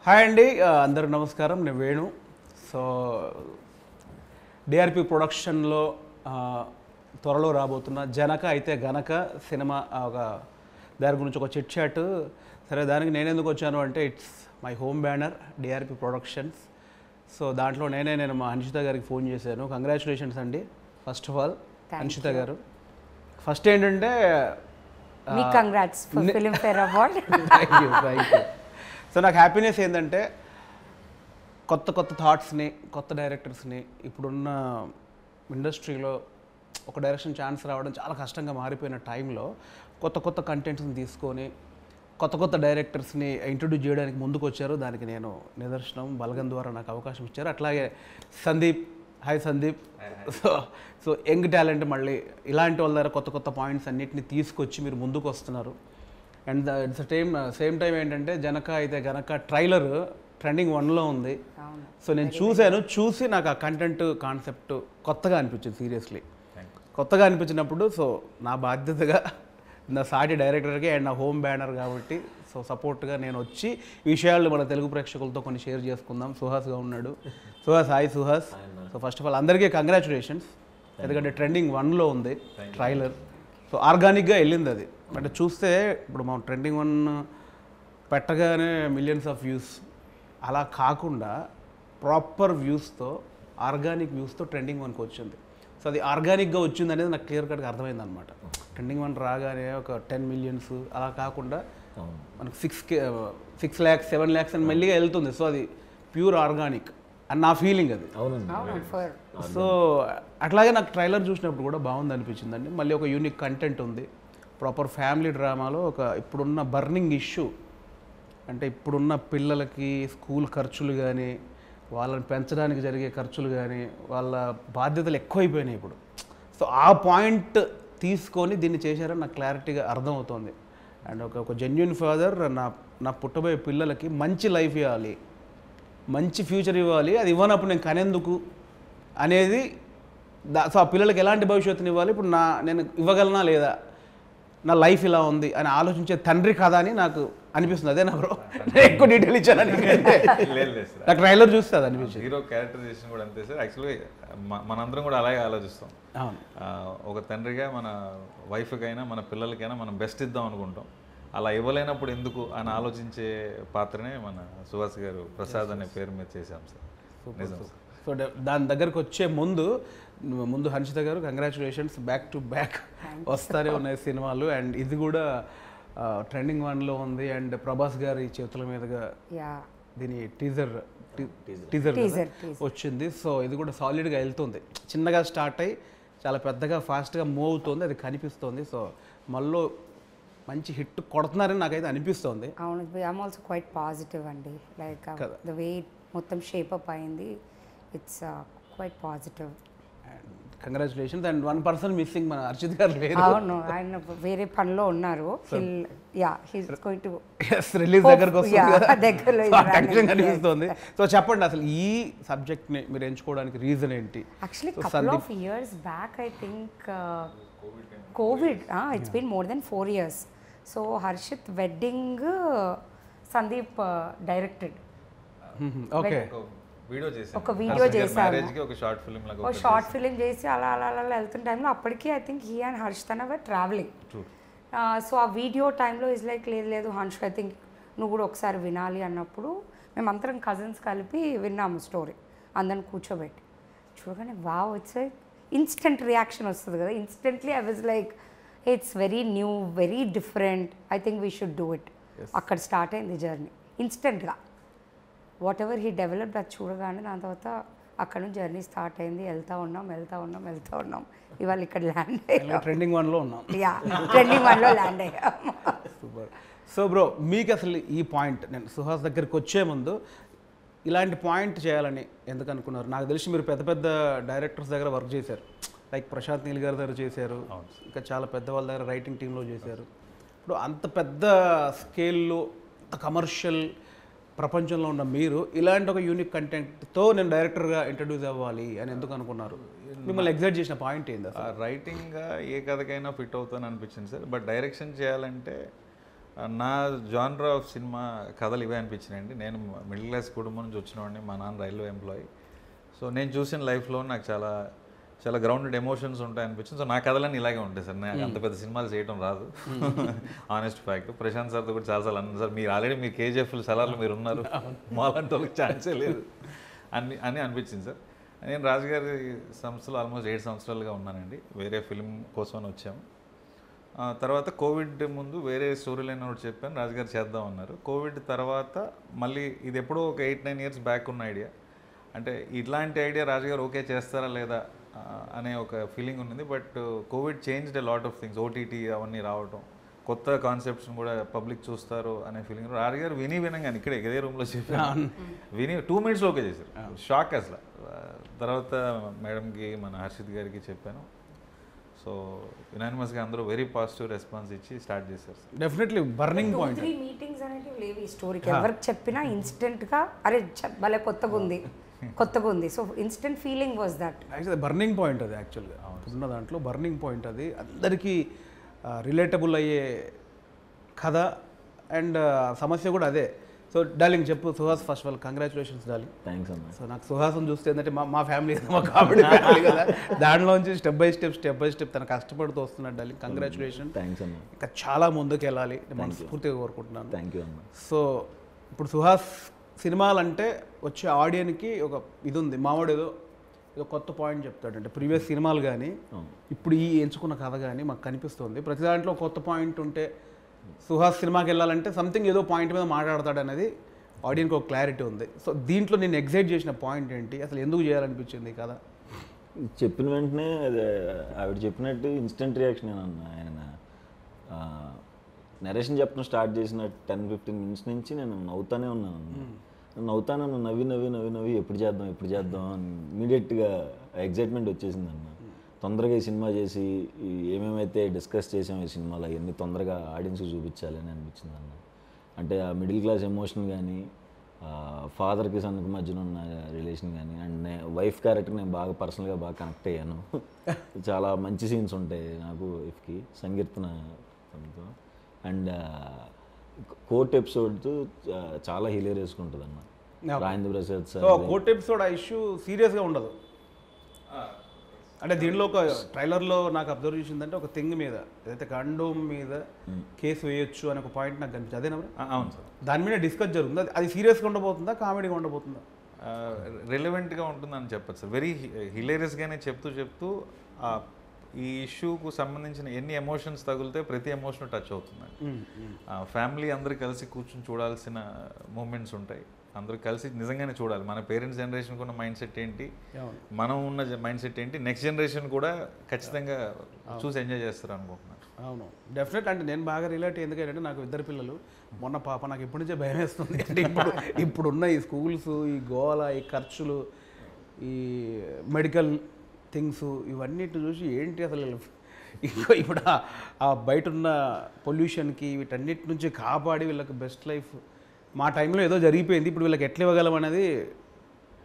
Hi అండి, అందరూ నమస్కారం. నేను వేణు. సో డిఆర్పి ప్రొడక్షన్లో త్వరలో రాబోతున్న జనక అయితే గనక సినిమా దాని గురించి ఒక చిట్ చాట్. సరే, దానికి నేను ఎందుకు వచ్చాను అంటే it's my home banner DRP productions. So దాంట్లో నేను మా హన్షిత గారికి ఫోన్ చేశాను. కంగ్రాచులేషన్స్ అండి ఫస్ట్ ఆఫ్ ఆల్ హన్షిత గారు. ఫస్ట్ ఏంటంటే congrats for film fair award. Thank you. So నాకు హ్యాపీనెస్ ఏంటంటే కొత్త థాట్స్ని, కొత్త డైరెక్టర్స్ని, ఇప్పుడున్న ఇండస్ట్రీలో ఒక డైరెక్షన్ ఛాన్స్ రావడం చాలా కష్టంగా మారిపోయిన టైంలో కొత్త కంటెంట్స్ని తీసుకొని కొత్త డైరెక్టర్స్ని ఇంట్రొడ్యూస్ చేయడానికి ముందుకు వచ్చారు. దానికి నేను నిదర్శనం. బలగం ద్వారా నాకు అవకాశం ఇచ్చారు. అట్లాగే Sandeep, hi Sandeep. So young talent, మళ్ళీ ఇలాంటి వాళ్ళ దగ్గర కొత్త పాయింట్స్ అన్నిటిని తీసుకొచ్చి మీరు ముందుకు వస్తున్నారు. అండ్ ఇట్స్ సేమ్ టైం ఏంటంటే జనక అయితే గనక ట్రైలర్ ట్రెండింగ్ 1లో ఉంది. సో నేను చూసి నాకు ఆ కంటెంట్ కాన్సెప్ట్ కొత్తగా అనిపించింది. సీరియస్లీ కొత్తగా అనిపించినప్పుడు సో నా బాధ్యతగా నా సాటి డైరెక్టర్కి అండ్ నా హోమ్ బ్యానర్ కాబట్టి సో సపోర్ట్గా నేను వచ్చి విషయాలు మన తెలుగు ప్రేక్షకులతో కొన్ని షేర్ చేసుకుందాం. సుహాస్గా ఉన్నాడు. Suhas, hi Suhas. So first of all అందరికీ కంగ్రాచులేషన్స్, ఎందుకంటే ట్రెండింగ్ 1లో ఉంది ట్రైలర్. సో ఆర్గానిక్గా వెళ్ళింది అది. అంటే చూస్తే ఇప్పుడు మనం ట్రెండింగ్ 1 పెట్టగానే మిలియన్స్ ఆఫ్ వ్యూస్ అలా కాకుండా ప్రాపర్ వ్యూస్తో, ఆర్గానిక్ వ్యూస్తో ట్రెండింగ్ 1కి వచ్చింది. సో అది ఆర్గానిక్గా వచ్చింది అనేది నాకు క్లియర్ కట్గా అర్థమైంది అనమాట. ట్రెండింగ్ 1 రాగానే ఒక 10 మిలియన్స్ అలా కాకుండా మనకు 6 lakhs 7 lakhs అని మెల్లిగా వెళ్తుంది. సో అది ప్యూర్ ఆర్గానిక్ అని నా ఫీలింగ్ అది. సో అట్లాగే నాకు ట్రైలర్ చూసినప్పుడు కూడా బాగుంది అనిపించిందండి. మళ్ళీ ఒక యూనిక్ కంటెంట్ ఉంది. ప్రాపర్ ఫ్యామిలీ డ్రామాలో ఇప్పుడున్న బర్నింగ్ ఇష్యూ, అంటే ఇప్పుడున్న పిల్లలకి స్కూల్ ఖర్చులు కానీ, వాళ్ళని పెంచడానికి జరిగే ఖర్చులు కానీ, వాళ్ళ బాధ్యతలు ఎక్కువైపోయినాయి ఇప్పుడు. సో ఆ పాయింట్ తీసుకొని దీన్ని చేశారని నాకు క్లారిటీగా అర్థమవుతుంది. అండ్ ఒక జెన్యున్ ఫాదర్ నా పుట్టబోయే పిల్లలకి మంచి లైఫ్ ఇవ్వాలి, మంచి ఫ్యూచర్ ఇవ్వాలి. అది ఇవ్వనప్పుడు నేను కనేందుకు అనేది సో ఆ పిల్లలకి ఎలాంటి భవిష్యత్తుని ఇవ్వాలి, ఇప్పుడు నేను ఇవ్వగలనా లేదా, నా లైఫ్ ఇలా ఉంది అని ఆలోచించే తండ్రి కదా అని నాకు అనిపిస్తుంది. అదే నా బ్రో, ఎక్కువ డీటెయిల్ ఇచ్చాను. నాకు ట్రైలర్ చూస్తే అది అనిపించింది. హీరో క్యారెక్టరైజేషన్ కూడా అంతే సార్. యాక్చువల్గా మనందరం కూడా అలాగే ఆలోచిస్తాం. ఒక తండ్రిగా మన వైఫ్కైనా మన పిల్లలకైనా మనం బెస్ట్ ఇద్దాం అనుకుంటాం. అలా ఇవ్వలేనప్పుడు ఎందుకు అని ఆలోచించే పాత్రనే మన సుహాస్ గారు ప్రసాద్ అనే పేరు మీద చేశాం సార్. నిజం. సో దాని దగ్గరకు వచ్చే ముందు హన్షిత గారు కంగ్రాచులేషన్స్, బ్యాక్ టు బ్యాక్ వస్తారే ఉన్నాయి సినిమాలు. అండ్ ఇది కూడా ట్రెండింగ్ 1లో ఉంది. అండ్ ప్రభాస్ గారి చేతుల మీదుగా దీని టీజర్ వచ్చింది. సో ఇది కూడా సాలిడ్గా వెళ్తుంది. చిన్నగా స్టార్ట్ అయ్యి చాలా పెద్దగా ఫాస్ట్గా మూవ్ అవుతుంది, అది కనిపిస్తుంది. సో మళ్ళీ మంచి హిట్ కొడుతున్నారని నాకైతే అనిపిస్తుంది. అవును, ఐఎమ్ ఆల్సో క్వైట్ పాజిటివ్ అండి. లైక్ ద వే మొత్తం షేప్ అప్ అయింది, it's quite positive. Congratulations. And 1 person missing, మన అర్చిత్ గారు లేరు. అవును, ఆయన వేరే పనిలో ఉన్నారు. రిలీజ్ దగ్గరకు వస్తుంది కనిపిస్తుంది. సో చెప్పండి, అసలు ఈ సబ్జెక్ట్ని మీరు ఎంచుకోవడానికి రీజన్ ఏంటి? Actually couple of years back I think covid, it's been more than 4 years. So Harshith wedding Sandeep directed ఒక వీడియో చేశాను, ఒక షార్ట్ ఫిలిం చేసి అలా వెళ్తున్న టైంలో అప్పటికి I think he and Harsh were traveling. So ఆ వీడియో టైంలో ఇస్ లైక్ లేదు హర్ష్, ఐ థింక్ నువ్వు కూడా ఒకసారి వినాలి అన్నప్పుడు మేమందరం కజిన్స్ కలిపి విన్నాము స్టోరీ. అందరిని కూర్చోబెట్టి చూడగానే wow, it's like instant reaction వస్తుంది కదా. Instantly I was like it's very new, very different, I think we should do it. అక్కడ స్టార్ట్ అయింది జర్నీ ఇన్స్టెంట్గా. వాట్ ఎవర్ హీ డెవలప్డ్ అది చూడగానే దాని తర్వాత అక్కడ నుంచి జర్నీ స్టార్ట్ అయింది. వెళ్తూ ఉన్నాం. ఇవాళ ఇక్కడ ల్యాండ్ అయ్యాం. ట్రెండింగ్ 1లో ఉన్నాం. ట్రెండింగ్ 1లో ల్యాండ్ అయ్యాం. సూపర్. సో బ్రో, మీకు అసలు ఈ పాయింట్, నేను సుహాస్ దగ్గరికి వచ్చే ముందు ఇలాంటి పాయింట్ చేయాలని ఎందుకు అనుకున్నారు? నాకు తెలిసి మీరు పెద్ద డైరెక్టర్స్ దగ్గర వర్క్ చేశారు. లైక్ ప్రశాంత్ నీల్ గారి దగ్గర చేశారు, ఇంకా చాలా పెద్ద వాళ్ళ దగ్గర రైటింగ్ టీంలో చేశారు. ఇప్పుడు అంత పెద్ద స్కేల్లో కమర్షియల్ ప్రపంచంలో ఉన్న మీరు ఇలాంటి ఒక యూనిక్ కంటెంట్తో నేను డైరెక్టర్గా ఇంట్రడ్యూస్ అవ్వాలి అని ఎందుకు అనుకున్నారు? మిమ్మల్ని ఎగ్జైట్ చేసిన పాయింట్ ఏంది? రైటింగ్గా ఏ కథకైనా ఫిట్ అవుతాను అనిపించింది సార్. బట్ డైరెక్షన్ చేయాలంటే నా జానర్ ఆఫ్ సినిమా కథలు ఇవే అనిపించినాయండి. నేను మిడిల్ క్లాస్ కుటుంబం నుంచి వచ్చినవాడిని, మా నాన్న రైల్వే ఎంప్లాయీ. సో నేను చూసిన లైఫ్లో నాకు చాలా చాలా గ్రౌండెడ్ ఎమోషన్స్ ఉంటాయి అనిపించింది. సో నా కథలన్నీ ఇలాగే ఉంటాయి సార్. నాకు అంత పెద్ద సినిమాలు చేయడం రాదు, ఆనెస్ట్ ఫ్యాక్ట్. ప్రశాంత్ సార్తో కూడా చాలాసార్లు అన్నాను, సార్ మీరు ఆల్రెడీ మీరు కేజీఎఫ్ సలార్లు మీరు ఉన్నారు, మాలాంటి వాళ్ళకి ఛాన్సే లేదు అని అనిపించింది సార్. నేను రాజుగారి సంస్థలో ఆల్మోస్ట్ 7 సంవత్సరాలుగా ఉన్నానండి. వేరే ఫిల్మ్ కోసం వచ్చాము. తర్వాత కోవిడ్ ముందు వేరే స్టోరీ లైన్ ఒకటి చెప్పాను, రాజుగారు చేద్దాం అన్నారు. కోవిడ్ తర్వాత మళ్ళీ ఇది ఎప్పుడో ఒక 8-9 ఇయర్స్ బ్యాక్ ఉన్న ఐడియా. అంటే ఇట్లాంటి ఐడియా రాజుగారు ఓకే చేస్తారా లేదా అనే ఒక ఫీలింగ్ ఉంది. But Covid changed a lot of things. OTT అవన్నీ రావటం, కొత్త కాన్సెప్ట్స్ని కూడా పబ్లిక్ చూస్తారు అనే ఫీలింగ్. రాజుగారు వినంగానే ఇక్కడే ఇదే రూమ్లో చెప్పాను, 2 minutesలో ఓకే చేశారు. షాక్ అసలు. తర్వాత మేడంకి, మన హర్షిత్ గారికి చెప్పాను. సో యునానిమస్గా అందరూ వెరీ పాజిటివ్ రెస్పాన్స్ ఇచ్చి స్టార్ట్ చేశారు. Definitely burning point. 2-3 మీటింగ్స్ అనేవి లేవు ఈ స్టోరీకి. ఎవరికి చెప్పినా ఇన్స్టెంట్గా అరే భలే కొత్తగా ఉంది. So instant feeling was that. Actually burning point అది. యాక్చువల్గా ఉన్న దాంట్లో బర్నింగ్ పాయింట్ అది. అందరికీ రిలేటబుల్ అయ్యే కథ అండ్ సమస్య కూడా అదే. సో డార్లింగ్ చెప్పు Suhas, first of all congratulations darling. Thanks అన్న. సో నాకు సుహాసం చూస్తే ఏంటంటే మా ఫ్యామిలీ, మా కామెడీ ఫ్యామిలీ కదా, దాంట్లోంచి స్టెప్ బై స్టెప్ తను కష్టపడుతూ వస్తున్నాడు డార్లింగ్. కంగ్రాచులేషన్. థ్యాంక్స్ అన్న. ఇంకా చాలా ముందుకు వెళ్ళాలి మనస్ఫూర్తిగా కోరుకుంటున్నాను. థ్యాంక్ యూ అన్న. సో ఇప్పుడు సుహాస్ సినిమాలంటే వచ్చే ఆడియన్కి ఒక ఇది ఉంది, మావాడు ఏదో కొత్త పాయింట్ చెప్తాడు. అంటే ప్రీవియస్ సినిమాలు కానీ ఇప్పుడు ఈ ఎంచుకున్న కథ కానీ మాకు కనిపిస్తుంది. ప్రతి దాంట్లో కొత్త పాయింట్ ఉంటే సుహాస్ సినిమాకి వెళ్ళాలంటే సంథింగ్ ఏదో పాయింట్ మీద మాట్లాడతాడు అనేది ఆడియన్కి ఒక క్లారిటీ ఉంది. సో దీంట్లో నేను ఎగ్జైట్ చేసిన పాయింట్ ఏంటి, అసలు ఎందుకు చేయాలనిపించింది కదా? చెప్పిన వెంటనే ఆవిడ చెప్పినట్టు ఇన్స్టెంట్ రియాక్షన్ అన్న. ఆయన నరేషన్ చెప్పడం స్టార్ట్ చేసిన 10-15 minutes నుంచి నేను నవ్వుతానే ఉన్నాను. నవ్వి ఎప్పుడు చేద్దాం అని ఇమీడియట్గా ఎగ్జైట్మెంట్ వచ్చేసింది అన్న. తొందరగా ఈ సినిమా చేసి ఏమేమైతే డిస్కస్ చేసాం ఈ సినిమాలో అవన్నీ తొందరగా ఆడియన్స్కి చూపించాలి అని అనిపించింది అన్న. అంటే ఆ మిడిల్ క్లాస్ ఎమోషన్ కానీ, ఫాదర్కి సన్కి మధ్యన ఉన్న రిలేషన్ కానీ, అండ్ వైఫ్ క్యారెక్టర్ నేను బాగా పర్సనల్గా బాగా కనెక్ట్ అయ్యాను. చాలా మంచి సీన్స్ ఉంటాయి నాకు వైఫ్కి, సంకీర్తన తనతో. అండ్ కోర్ట్ ఎపిసోడ్ చాలా హిలేరియస్గా ఉంటుంది అన్న. Rajendra Prasad sir court episode ఆ ఇష్యూ సీరియస్గా ఉండదు. అంటే దీనిలో ఒక ట్రైలర్లో నాకు అబ్జర్వ్ చేసిందంటే ఒక థింగ్ మీద, ఏదైతే కండోమ్ మీద కేసు వేయొచ్చు అనే ఒక పాయింట్ నాకు కనిపించింది. అదేనా? అవును సార్. దాని మీద డిస్కస్ జరుగుతుంది. అది సీరియస్గా ఉండబోతుందా, కామెడీగా ఉండబోతుందా? రిలవెంట్గా ఉంటుందని చెప్పచ్చు సార్. వెరీ హిలేరియస్గానే చెప్తూ ఈ ఇష్యూకు సంబంధించిన ఎన్ని ఎమోషన్స్ తగిలితే ప్రతి ఎమోషన్ టచ్ అవుతుందండి. ఫ్యామిలీ అందరూ కలిసి కూర్చొని చూడాల్సిన మూమెంట్స్ ఉంటాయి. అందరూ కలిసి నిజంగానే చూడాలి. మన పేరెంట్స్ జనరేషన్కి ఉన్న మైండ్ సెట్ ఏంటి, మనం ఉన్న మైండ్ సెట్ ఏంటి, నెక్స్ట్ జనరేషన్ కూడా ఖచ్చితంగా చూసి ఎంజాయ్ చేస్తారు అనుకుంటున్నాను. అవును, డెఫినెట్. అంటే నేను బాగా రిలేట్ ఎందుకంటే నాకు 2 పిల్లలు. మొన్న పాప నాకు ఎప్పటి నుంచే భయం వేస్తుంది. అంటే ఇప్పుడున్న ఈ స్కూల్స్, ఈ గోల, ఈ ఖర్చులు, ఈ మెడికల్ థింగ్స్, ఇవన్నిటిని చూసి ఏంటి అసలు ఇప్పుడు ఆ బయట ఉన్న పొల్యూషన్కి వీటన్నిటి నుంచి కాపాడి వీళ్ళకి బెస్ట్ లైఫ్ మా టైంలో ఏదో జరిగిపోయింది, ఇప్పుడు వీళ్ళకి ఎట్లా ఇవ్వగలం అనేది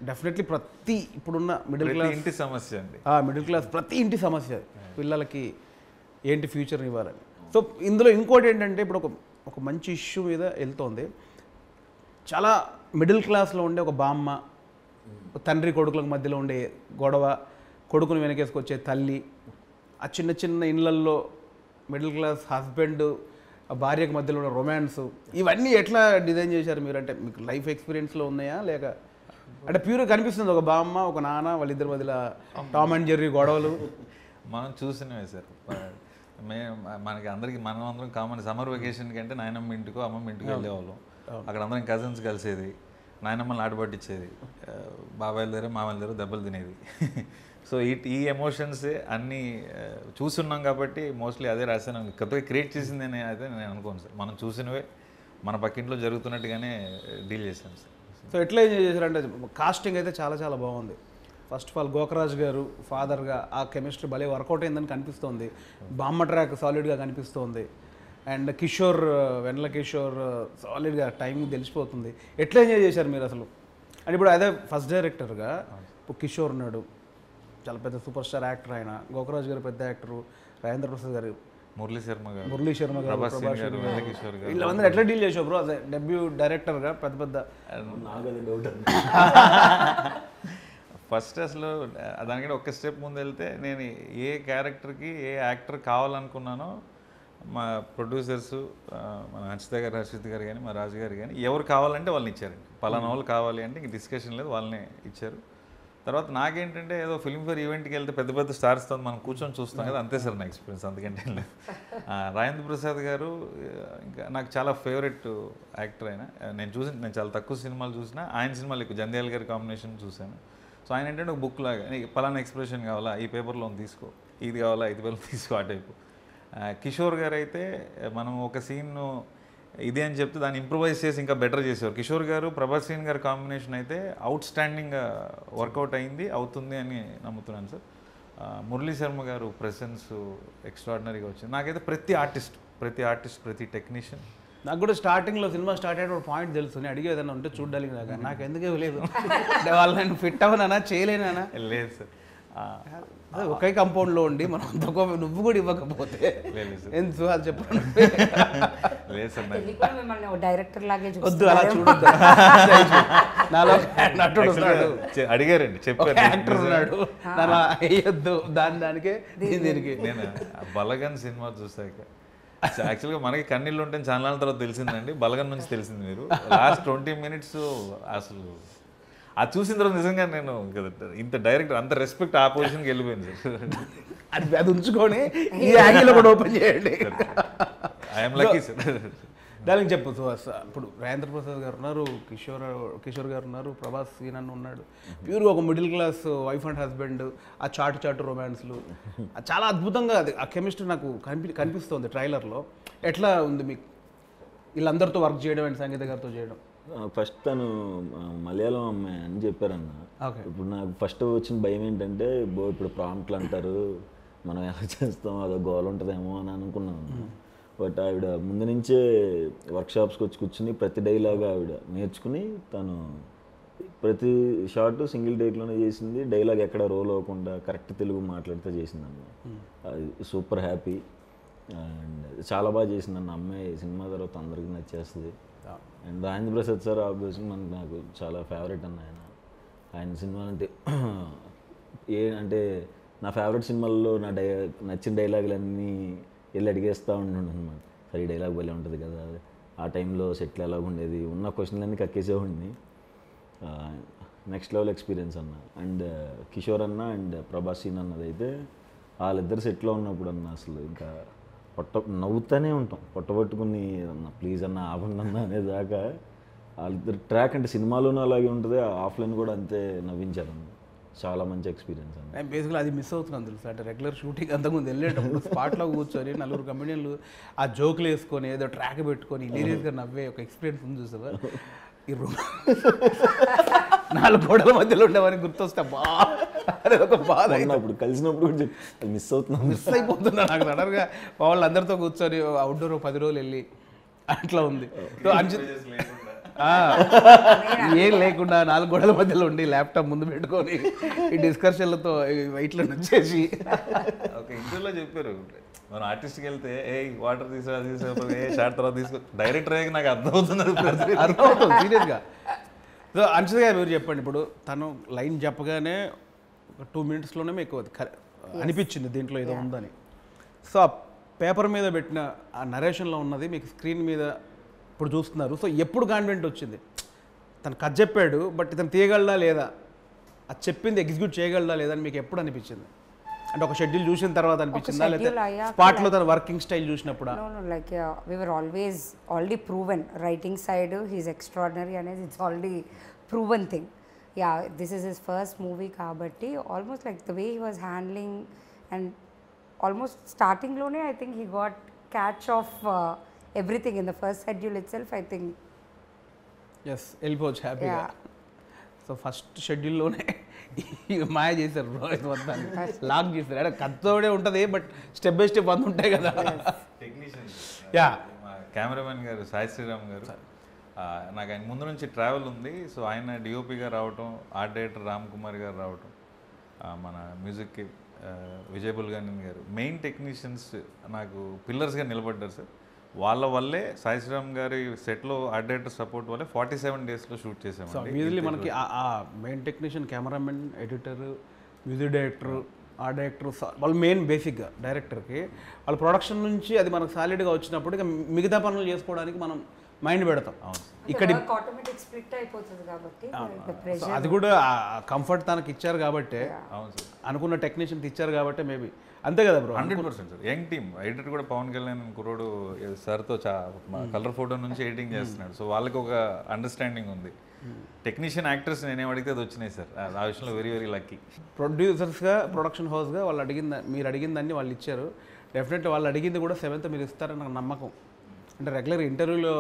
డెఫినెట్లీ ప్రతి ఇప్పుడున్న మిడిల్ క్లాస్ ఇంటి సమస్య అండి. మిడిల్ క్లాస్ ప్రతి ఇంటి సమస్య పిల్లలకి ఏంటి ఫ్యూచర్ని ఇవ్వాలని. సో ఇందులో ఇంకోటి ఏంటంటే ఇప్పుడు ఒక మంచి ఇష్యూ మీద వెళ్తోంది. చాలా మిడిల్ క్లాస్లో ఉండే ఒక బామ్మ, తండ్రి కొడుకులకు మధ్యలో ఉండే గొడవ, కొడుకుని వెనకేసుకొచ్చే తల్లి, ఆ చిన్న చిన్న ఇళ్ళల్లో మిడిల్ క్లాస్ హస్బెండ్ భార్యకు మధ్యలో ఉన్న రొమాన్స్, ఇవన్నీ ఎట్లా డిజైన్ చేశారు మీరు? అంటే మీకు లైఫ్ ఎక్స్పీరియన్స్లో ఉన్నాయా, లేక అంటే ప్యూర్గా కనిపిస్తుంది ఒక బామ్మ ఒక నాన్న వాళ్ళిద్దరి మధ్యలో టామ్ అండ్ జెర్రీ గొడవలు? మనం చూసినవే సార్. మనకి అందరికీ మనం అందరం కామన్. సమ్మర్ వెకేషన్కి అంటే నాయనమ్మ ఇంటికో అమ్మమ్మ ఇంటికి వెళ్ళేవాళ్ళం. అక్కడ అందరం కజిన్స్ కలిసేది, నాయనమ్మని ఆటపట్టించేది, బాబాయిల దగ్గర మామయ్య దగ్గర దెబ్బలు తినేది. సో ఈ ఎమోషన్సే అన్నీ చూస్తున్నాం కాబట్టి మోస్ట్లీ అదే రాశాను. కొత్తగా క్రియేట్ చేసింది అని అయితే నేను అనుకోను సార్. మనం చూసినవే మన పక్కింట్లో జరుగుతున్నట్టుగానే డీల్ చేశాను సార్. సో ఎట్లా ఎంజాయ్ చేశారంటే కాస్టింగ్ అయితే చాలా చాలా బాగుంది. ఫస్ట్ ఆఫ్ ఆల్ గోకరాజ్ గారు ఫాదర్గా ఆ కెమిస్ట్రీ భలే వర్కౌట్ అయిందని కనిపిస్తోంది. బామ్మ ట్రాక్ సాలిడ్గా కనిపిస్తోంది. అండ్ కిషోర్, వెన్నెల కిషోర్ సాలిడ్గా టైమింగ్ తెలిసిపోతుంది. ఎట్లా ఎంజాయ్ చేశారు మీరు అసలు? అండ్ ఇప్పుడు అదే ఫస్ట్ డైరెక్టర్గా ఇప్పుడు కిషోర్ ఉన్నాడు, చాలా పెద్ద సూపర్ స్టార్ యాక్టర్ ఆయన. గోకరాజ్ గారు పెద్ద యాక్టరు, రాజేంద్ర ప్రసాద్ గారు మురళీ శర్మ గారు, మురళీ శర్మ గారు, ప్రభాస్ గారు, వెంకటేశ్వర్ గారు, వీళ్ళందరూ ఎట్లా డీల్ చేసావు బ్రో అదే డెబ్యూ డైరెక్టర్గా పెద్ద నాకు అది డౌట్ ఫస్ట్ అసలు దానికంటే ఒక స్టెప్ ముందు వెళ్తే నేను ఏ క్యారెక్టర్కి ఏ యాక్టర్ కావాలనుకున్నానో మా ప్రొడ్యూసర్స్ మన హర్షిత్ గారు కానీ మా రాజు గారు కానీ ఎవరు కావాలంటే వాళ్ళని ఇచ్చారండి. పలానా వాళ్ళు కావాలి అంటే ఇంక డిస్కషన్ లేదు, వాళ్ళనే ఇచ్చారు. తర్వాత నాకేంటంటే ఏదో ఫిల్మ్ఫేర్ ఈవెంట్కి వెళ్తే పెద్ద పెద్ద స్టార్స్తో మనం కూర్చొని చూస్తాం కదా, అంతే సార్ నా ఎక్స్పీరియన్స్, అందుకంటే లేదు. రాజేంద్ర ప్రసాద్ గారు ఇంకా నాకు చాలా ఫేవరెట్ యాక్టర్ ఆయన. నేను చాలా తక్కువ సినిమాలు చూసినా ఆయన సినిమాలు ఎక్కువ జంధ్యాల గారి కాంబినేషన్ చూశాను. సో ఆయన ఏంటంటే ఒక బుక్ లాగా నీకు పలానా ఎక్స్ప్రెషన్ కావాలా ఈ పేపర్లో తీసుకో, ఇది కావాలా ఇది పేపర్లో తీసుకో, ఆ టైపు. కిషోర్ గారు అయితే మనం ఒక సీన్ ఇది అని చెప్తే దాన్ని ఇంప్రూవైజ్ చేసి ఇంకా బెటర్ చేసేవారు. కిషోర్ గారు ప్రభాస్ గారి కాంబినేషన్ అయితే అవుట్ స్టాండింగ్గా వర్కౌట్ అయింది, అవుతుంది అని నమ్ముతున్నాను సార్. మురళీ శర్మ గారు ప్రెసెన్స్ ఎక్స్ట్రాడినరీగా వచ్చింది. నాకైతే ప్రతి ఆర్టిస్ట్ ప్రతి టెక్నీషియన్. నాకు కూడా స్టార్టింగ్లో సినిమా స్టార్ట్ అయ్యేటప్పుడు పాయింట్ తెలుసు, నేను అడిగే ఏదైనా ఉంటే చూడడానికి నాకు ఎందుకే లేదు అంటే వాళ్ళు నేను ఫిట్ అవ్వనా చేయలేనా లేదు సార్, అదే ఒకే కంపౌండ్లో ఉండి మనం అంతకో నువ్వు కూడా ఇవ్వకపోతే ఎందుకు అది చెప్పండి. లేదు సార్, మిమ్మల్ని డైరెక్టర్ లాగే వద్దు అలా చూడొద్దు. నాలో నటుడు ఉన్నాడు, అడిగారండి చెప్పారు, యాక్టర్ ఉన్నాడు, అలా వేయొద్దు దానికే దీనికి. నేను బలగన్ సినిమా చూసాక యాక్చువల్గా మనకి కన్నీళ్ళు ఉంటే చాలా తర్వాత తెలిసిందండి, బలగన్ నుంచి తెలిసింది. మీరు లాస్ట్ 20 minutes అసలు అది చూసిన తర్వాత నిజంగా నేను ఇంత డైరెక్ట్ అంత రెస్పెక్ట్ ఆ పొజిషన్కి వెళ్ళిపోయింది సార్. అది ఉంచుకొని ఈ యాంగిల్ కూడా ఓపెన్ చేయండి. I'm lucky sir. దానికి చెప్పు ఇప్పుడు రాజేంద్ర ప్రసాద్ గారు ఉన్నారు, కిషోర్ గారు ఉన్నారు, ప్రభాస్ సీనన్ ఉన్నాడు. ప్యూర్గా ఒక middle class wife and husband, ఆ చాటు రొమాన్స్లు చాలా అద్భుతంగా అది ఆ కెమిస్ట్రీ నాకు కనిపిస్తుంది ట్రైలర్లో. ఎట్లా ఉంది మీకు వీళ్ళందరితో వర్క్ చేయడం అండ్ సంగీత గారితో చేయడం? ఫస్ట్ తను మలయాళం అమ్మాయి అని చెప్పారన్న. ఇప్పుడు నాకు ఫస్ట్ వచ్చిన భయం ఏంటంటే ఇప్పుడు ప్రాంప్ట్లు అంటారు, మనం ఎలా చేస్తాం అదో గోల్ ఉంటుందేమో అని అనుకున్నాను. బట్ ఆవిడ ముందు నుంచే వర్క్షాప్స్కి వచ్చి కూర్చుని ప్రతి డైలాగ్ ఆవిడ నేర్చుకుని తను ప్రతి షార్ట్ సింగిల్ టేక్లోనే చేసింది. డైలాగ్ ఎక్కడ రోల్ అవ్వకుండా కరెక్ట్ తెలుగు మాట్లాడితే చేసిందన్న. అది సూపర్ హ్యాపీ అండ్ చాలా బాగా చేసిందన్న అమ్మాయి. సినిమా తర్వాత అందరికీ నచ్చేస్తుంది. And Rajendra Prasad sir obviously నాకు చాలా ఫేవరెట్ అన్న. ఆయన సినిమా అంటే నా ఫేవరెట్ సినిమాల్లో నచ్చిన డైలాగులన్నీ వెళ్ళి అడిగేస్తూ ఉంటుండే అనమాట. సరే ఈ డైలాగ్ భలే ఉంటుంది కదా, ఆ టైంలో సెట్లు ఎలాగ ఉండేది, ఉన్న క్వశ్చన్లన్నీ కక్కేసేవాడిని. నెక్స్ట్ లెవెల్ ఎక్స్పీరియన్స్ అన్న. అండ్ కిషోర్ అన్న అండ్ ప్రభాస్ సీన్ అన్నది అయితే వాళ్ళిద్దరు సెట్లో ఉన్నప్పుడు అన్న అసలు ఇంకా నవ్వుతూనే ఉంటాం, పొట్టబట్టుకుని అన్న ప్లీజ్ అన్న ఆపండి అన్న అనేదాకా. వాళ్ళిద్దరు ట్రాక్ అంటే సినిమాలోనూ అలాగే ఉంటుంది, ఆఫ్లైన్ కూడా అంతే నవ్వించారన్న. చాలా మంచి ఎక్స్పీరియన్స్ అండి. నేను బేసిక్గా అది మిస్ అవుతున్నాను తెలుసు. అంటే రెగ్యులర్ షూటింగ్ అంతకుముందు వెళ్ళేటప్పుడు స్పాట్లో కూర్చొని 4 కమెడియన్లు ఆ జోకులు వేసుకొని ఏదో ట్రాక్ పెట్టుకొని హిలేరియస్గా నవ్వే ఒక ఎక్స్పీరియన్స్ ఉంది చూసావా. ఈ రూమ్ 4 గోడల మధ్యలో ఉండేవారికి గుర్తొస్తే ఒక బాధ. అప్పుడు కలిసినప్పుడు కూడా మిస్ అయిపోతున్నా నాకు సడన్గా వాళ్ళందరితో కూర్చొని అవుట్డోర్ 10 రోజులు వెళ్ళి అట్లా ఉంది. ఏం లేకుండా 4 గోడల మధ్యలో ఉండి ల్యాప్టాప్ ముందు పెట్టుకొని ఈ డిస్కషన్లతో ఇట్లా వచ్చేసి ఒక ఇంటర్వ్యూలో చెప్పారు, మనం ఆర్టిస్ట్కి వెళ్తే ఏ వాటర్ తీసుకో ఏ షార్ట్ తర్వాత తీసుకో, డైరెక్టర్ అయ్యాక నాకు అర్థమవుతుంది సీరియస్గా. సో అంశద్ గారు మీరు చెప్పండి, ఇప్పుడు తను లైన్ చెప్పగానే 2 minutesలోనే మీకు అనిపించింది దీంట్లో ఏదో ఉందని. సో ఆ పేపర్ మీద పెట్టిన ఆ నరేషన్లో ఉన్నది మీకు స్క్రీన్ మీద ఇప్పుడు చూస్తున్నారు. సో ఎప్పుడు కాన్ఫిడెంట్ వచ్చింది తను కథ చెప్పాడు బట్ ఇతను తీయగలడా లేదా, అది చెప్పింది ఎగ్జిక్యూట్ చేయగలడా లేదా అని మీకు ఎప్పుడు అనిపించింది? అంటే ఒక షెడ్యూల్ చూసిన తర్వాత అనిపించిందా, లేదా స్పాట్లో తన వర్కింగ్ స్టైల్ చూసినప్పుడు? Like we were always already proven writing side he's extraordinary అనేది it's already proven thing. Yeah this is his first movie కాబట్టి almost like the way he was handling and almost స్టార్టింగ్లోనే I think he got catch of everything in the first schedule itself, I think. Yes, వెళ్ళిపోవచ్చు హ్యాపీగా. So first షెడ్యూల్లోనే మాయ చేశారు bro, ఇది మొత్తాన్ని lock చేశారు. అంటే కథతోడే ఉంటుంది బట్ స్టెప్ బై స్టెప్ అంత ఉంటాయి కదా. టెక్నీషియన్స్ యా కెమెరామెన్ గారు సాయి శ్రీరామ్ గారు, నాకు ఆయన ముందు నుంచి ట్రావెల్ ఉంది. సో ఆయన డిఓపిగా రావటం, ఆర్ట్ డైరెక్టర్ రామ్ కుమార్ గారు రావటం, మన మ్యూజిక్కి విజయ్ బుల్గనేని గారు మెయిన్ టెక్నీషియన్స్ నాకు పిల్లర్స్గా నిలబడ్డారు సార్. వాళ్ళ వల్లే సాయి శ్రీరామ్ గారి సెట్లో ఆర్ట్ డైరెక్టర్ సపోర్ట్ వల్లే 47 డేస్లో షూట్ చేసామండి. మ్యూజిక్లీ మనకి ఆ main technician, cameraman, editor, music director, art director వాళ్ళు మెయిన్ బేసిక్గా డైరెక్టర్కి వాళ్ళ ప్రొడక్షన్ నుంచి అది మనకు సాలిడ్గా వచ్చినప్పుడు ఇక మిగతా పనులు చేసుకోవడానికి మనం మైండ్ పెడతాం. ఇక్కడ ఆటోమేటిక్ స్ప్లిట్ అయిపోతుంది కాబట్టి అది కూడా కంఫర్ట్ తనకి ఇచ్చారు కాబట్టి, అవును సార్, అనుకున్న టెక్నీషియన్ ఇచ్చారు కాబట్టి మేబీ అంతే కదా bro. 100% sir. Young team editor కూడా పవన్ కళ్యాణ్ కుర్రోడు సార్తో కలర్ ఫోటో నుంచి ఎడిటింగ్ చేస్తున్నాడు. సో వాళ్ళకి ఒక అండర్స్టాండింగ్ ఉంది. టెక్నీషియన్ యాక్టర్స్ నేనేం అడిగితే అది వచ్చినాయి సార్. ఆ విషయంలో వెరీ వెరీ లక్కీ. ప్రొడ్యూసర్స్గా, ప్రొడక్షన్ హౌస్గా వాళ్ళు మీరు అడిగిందాన్ని వాళ్ళు ఇచ్చారు. డెఫినెట్లీ వాళ్ళు అడిగింది కూడా 7th మీరు ఇస్తారని నాకు నమ్మకం. అంటే రెగ్యులర్ ఇంటర్వ్యూలో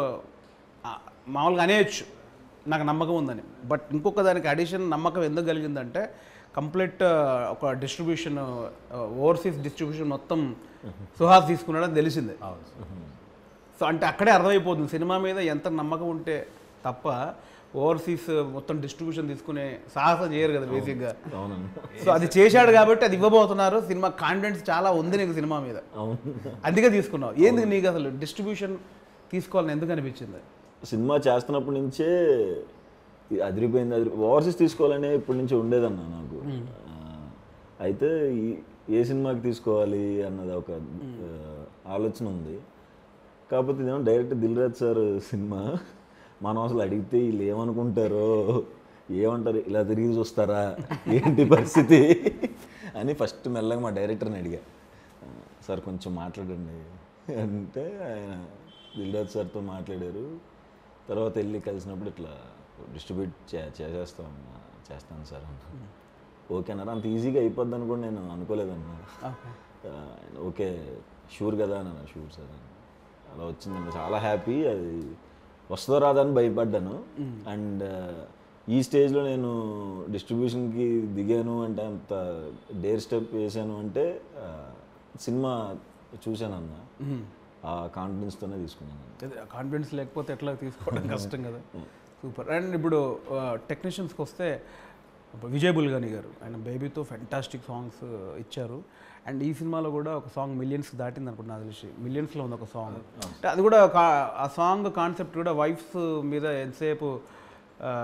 మామూలుగా అనేయచ్చు నాకు నమ్మకం ఉందని. బట్ ఇంకొక దానికి అడిషన్ నమ్మకం ఎందుకు కలిగిందంటే కంప్లీట్ ఒక డిస్ట్రిబ్యూషన్, ఓవర్సీస్ డిస్ట్రిబ్యూషన్ మొత్తం సుహాస్ తీసుకున్నాడని తెలిసిందే. సో అంటే అక్కడే అర్థమైపోతుంది సినిమా మీద ఎంత నమ్మకం ఉంటే తప్ప ఓవర్సీస్ మొత్తం డిస్ట్రిబ్యూషన్ తీసుకునే సాహసం చేయరు కదా బేసిక్గా. సో అది చేశాడు కాబట్టి అది ఇవ్వబోతున్నారు. సినిమా కాన్ఫిడెన్స్ చాలా ఉంది నీకు సినిమా మీద, అందుకే తీసుకున్నావు. ఏంది నీకు అసలు డిస్ట్రిబ్యూషన్ తీసుకోవాలని ఎందుకు అనిపించింది? సినిమా చేస్తున్నప్పటి నుంచే అదిరిపోయింది. ఓవర్సీస్ తీసుకోవాలనే ఇప్పటి నుంచి ఉండేదన్న నాకు. అయితే ఏ సినిమాకి తీసుకోవాలి అన్నది ఒక ఆలోచన ఉంది. కాకపోతే ఇదేమో direct Dil Raju sir cinema. మనం అసలు అడిగితే వీళ్ళు ఏమనుకుంటారో, ఏమంటారు, ఇలా తిరిగి చూస్తారా, ఏంటి పరిస్థితి అని ఫస్ట్ మెల్లగా మా డైరెక్టర్ని అడిగా, సార్ కొంచెం మాట్లాడండి అంటే ఆయన దిల్ రాజు సార్తో మాట్లాడారు. తర్వాత వెళ్ళి కలిసినప్పుడు ఇట్లా డిస్ట్రిబ్యూట్ చేస్తాను సార్ అన్న. ఓకే అన్నారు. అంత ఈజీగా అయిపోద్ది అని కూడా నేను అనుకోలేదన్నా. ఓకే షూర్ కదా అన్న. షూర్ సార్ అని అలా వచ్చిందన్న. చాలా హ్యాపీ. అది వస్తుందో రాదని భయపడ్డాను. అండ్ ఈ స్టేజ్లో నేను డిస్ట్రిబ్యూషన్కి దిగాను అంటే, అంత డేర్ స్టెప్ వేసాను అంటే సినిమా చూశానన్న. ఆ కాన్ఫిడెన్స్తోనే తీసుకున్నాను. కాన్ఫిడెన్స్ లేకపోతే ఎట్లా తీసుకోవడం కష్టం కదా. సూపర్. అండ్ ఇప్పుడు టెక్నీషియన్స్కి వస్తే విజయ్ బుల్గని గారు ఆయన బేబీతో ఫెంటాస్టిక్ సాంగ్స్ ఇచ్చారు. అండ్ ఈ సినిమాలో కూడా ఒక సాంగ్ మిలియన్స్ దాటింది అనుకుంటున్నా, నాకు తెలిసి మిలియన్స్లో ఉంది ఒక సాంగ్. అది కూడా ఆ సాంగ్ కాన్సెప్ట్ కూడా వైఫ్స్ మీద ఎంతసేపు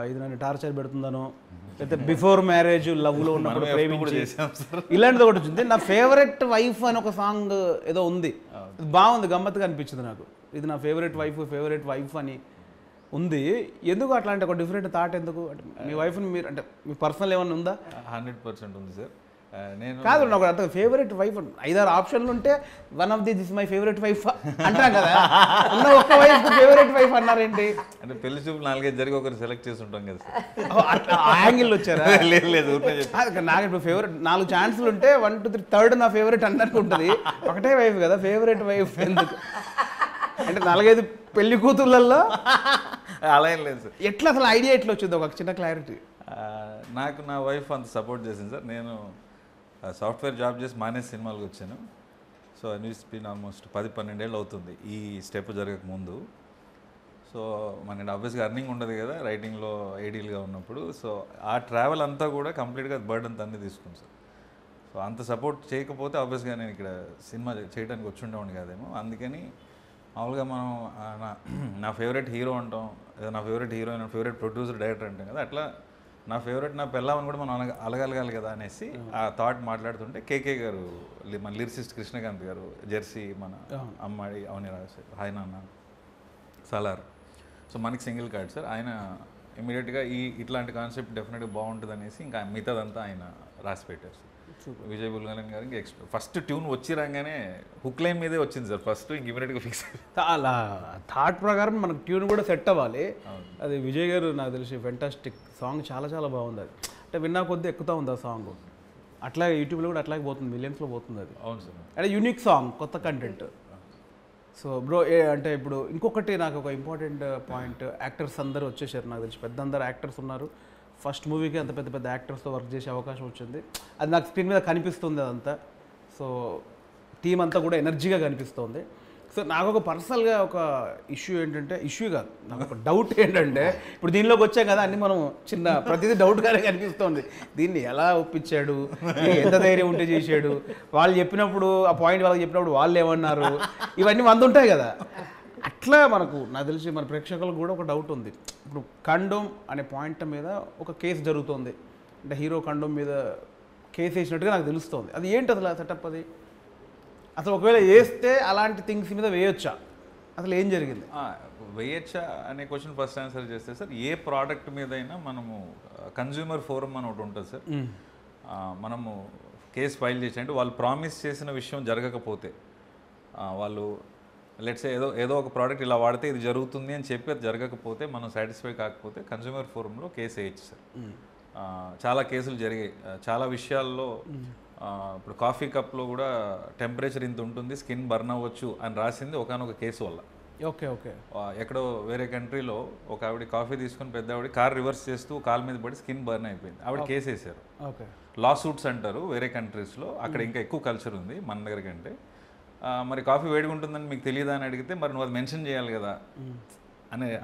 ఇది నన్ను టార్చర్ పెడుతుందనో, లేకపోతే బిఫోర్ మ్యారేజ్ లవ్లో ఉన్నప్పుడు ప్రేమించి ఇలాంటిది ఒకటి వచ్చింది. నా ఫేవరెట్ వైఫ్ అని ఒక సాంగ్ ఏదో ఉంది, బాగుంది, గమ్మత్తుగా అనిపించింది నాకు. ఇది నా ఫేవరెట్ వైఫ్ అని ఉంది. ఎందుకు అట్లాంటి ఒక డిఫరెంట్ థాట్ ఎందుకు? అంటే మీ వైఫ్ని మీరు అంటే మీ పర్సనల్ ఏమన్నా ఉందా? 100% ఉంది సార్. నేను కాదు నాకు అర్థం, ఫేవరెట్ వైఫ్ 5-6 ఆప్షన్లు ఉంటే one of this my favourite wife అంటాం కదా, ఉన్న ఒక్క వైఫ్ ఫేవరెట్ వైఫ్ అన్నారేంటి? అంటే పెళ్లి చూపు 4-5 జరిగి ఒకరు సెలెక్ట్ చేసి ఉంటాం కదా సార్. ఆ యాంగిల్ వచ్చారా? లేదు నాకు ఇప్పుడు ఫేవరెట్ 4 ఛాన్సులు ఉంటే 1, 2, 3 థర్డ్ నా ఫేవరెట్ అన్నట్టు ఉంటుంది. ఒకటే వైఫ్ కదా, ఫేవరెట్ వైఫ్ ఎందుకు అంటే 4-5 పెళ్లి కూతుర్లలో అలా ఏం లేదు సార్. ఎట్లా అసలు ఐడియా ఎట్లా వచ్చింది? ఒక చిన్న క్లారిటీ. నాకు నా వైఫ్ అంత సపోర్ట్ చేసింది సార్. నేను సాఫ్ట్వేర్ జాబ్ చేసి మానేసి సినిమాలకు వచ్చాను. సో న్యూస్ స్పీన్ ఆల్మోస్ట్ 10-12 ఏళ్ళు అవుతుంది ఈ స్టెప్ జరగక ముందు. సో మన ఆబ్వియస్గా అర్నింగ్ ఉండదు కదా రైటింగ్లో ఐడియల్గా ఉన్నప్పుడు. సో ఆ ట్రావెల్ అంతా కూడా కంప్లీట్గా బర్డన్ అన్నీ తీసుకుంది సార్. సో అంత సపోర్ట్ చేయకపోతే ఆబ్వియస్గా నేను ఇక్కడ సినిమా చేయడానికి వచ్చి ఉండేవాడిని కాదేమో. అందుకని మామూలుగా మనం నా ఫేవరెట్ హీరో అంటాం, నా favourite heroine, favourite producer, director అంటాం కదా, అట్లా నా ఫేవరెట్ నా పెళ్ళామని కూడా మనం అలగలగాలి కదా అనేసి ఆ థాట్ మాట్లాడుతుంటే కేకే గారు, మన లిరిసిస్ట్ కృష్ణకాంత్ గారు, జెర్సీ, మన అమ్మాయి అవని రాజు, హాయ్ నాన్న, సలార్, సో మనకి సింగిల్ కార్డ్ సార్. ఆయన ఇమీడియట్గా ఇట్లాంటి కాన్సెప్ట్ డెఫినెట్గా బాగుంటుంది అనేసి ఇంకా మిగతాదంతా ఆయన రాసి పెట్టారు సార్. విజయ్ బుల్గనేని గారికి ఫస్ట్ ట్యూన్ వచ్చి రాగానే హుక్ లైన్ మీదే వచ్చింది సార్ ఫస్ట్. ఇంక ఇమీడియట్గా ఫిక్స్ అలా థాట్ ప్రకారం మనకు ట్యూన్ కూడా సెట్ అవ్వాలి. అది విజయ్ గారు నాకు తెలిసి ఫెంటాస్టిక్ సాంగ్, చాలా చాలా బాగుంది. అది అంటే విన్నా కొద్దీ ఎక్కుతూ ఉంది ఆ సాంగ్. అట్లాగే యూట్యూబ్లో కూడా అట్లాగే పోతుంది, మిలియన్స్లో పోతుంది అది. అవును సార్. అంటే యూనిక్ సాంగ్, కొత్త కంటెంట్. సో బ్రో అంటే ఇప్పుడు ఇంకొకటి నాకు ఒక ఇంపార్టెంట్ పాయింట్, యాక్టర్స్ అందరూ వచ్చేసారు నాకు తెలిసి, అందరు యాక్టర్స్ ఉన్నారు. ఫస్ట్ మూవీకి అంత పెద్ద పెద్ద యాక్టర్స్తో వర్క్ చేసే అవకాశం వచ్చింది. అది నాకు స్క్రీన్ మీద కనిపిస్తుంది అదంతా. సో టీం అంతా కూడా ఎనర్జీగా కనిపిస్తుంది. సో నాకు ఒక పర్సనల్గా ఒక ఇష్యూ ఏంటంటే, ఇష్యూ కాదు, నాకు ఒక డౌట్ ఏంటంటే, ఇప్పుడు దీనిలోకి వచ్చాం కదా, అన్ని మనం చిన్న ప్రతిదీ డౌట్గానే కనిపిస్తుంది. దీన్ని ఎలా ఒప్పించాడు, ఎంత ధైర్యం ఉంటే చేశాడు, వాళ్ళు చెప్పినప్పుడు ఆ పాయింట్ వాళ్ళకి చెప్పినప్పుడు వాళ్ళు ఏమన్నారు, ఇవన్నీ వంద ఉంటాయి కదా. అట్లా మనకు నాకు తెలిసి మన ప్రేక్షకులకు కూడా ఒక డౌట్ ఉంది. ఇప్పుడు కండోమ్ అనే పాయింట్ మీద ఒక కేసు జరుగుతుంది, అంటే హీరో కండోమ్ మీద కేసు వేసినట్టుగా నాకు తెలుస్తుంది. అది ఏంటి అసలు ఆ సెటప్? అది అసలు ఒకవేళ వేస్తే అలాంటి థింగ్స్ మీద వేయొచ్చా, అసలు ఏం జరిగింది? వేయచ్చా అనే క్వశ్చన్ ఫస్ట్ ఆన్సర్ చేస్తే సార్, ఏ ప్రోడక్ట్ మీద అయినా మనము కన్జ్యూమర్ ఫోరం అని ఒకటి ఉంటుంది సార్. మనము కేసు ఫైల్ చేసి, అంటే వాళ్ళు ప్రామిస్ చేసిన విషయం జరగకపోతే, వాళ్ళు లెట్స్ ఏదో ఒక ప్రోడక్ట్ ఇలా వాడితే ఇది జరుగుతుంది అని చెప్పి అది జరగకపోతే, మనం సాటిస్ఫై కాకపోతే కన్జ్యూమర్ ఫోరంలో కేసు వేయచ్చు సార్. చాలా కేసులు జరిగాయి చాలా విషయాల్లో. ఇప్పుడు కాఫీ కప్లో కూడా టెంపరేచర్ ఇంత ఉంటుంది, స్కిన్ బర్న్ అవ్వచ్చు అని రాసింది ఒకనొక కేసు వల్ల. Okay okay. ఎక్కడో వేరే కంట్రీలో ఒక ఆవిడ కాఫీ తీసుకుని పెద్ద ఆవిడ కార్ రివర్స్ చేస్తూ కాలు మీద పడి స్కిన్ బర్న్ అయిపోయింది, ఆవిడ కేసు వేసారు. ఓకే. లా సూట్స్ అంటారు వేరే కంట్రీస్లో, అక్కడ ఇంకా ఎక్కువ కల్చర్ ఉంది మన దగ్గర కంటే. మరి కాఫీ వేడిగా ఉంటుందని మీకు తెలియదా అని అడిగితే, మరి నువ్వు అది మెన్షన్ చేయాలి కదా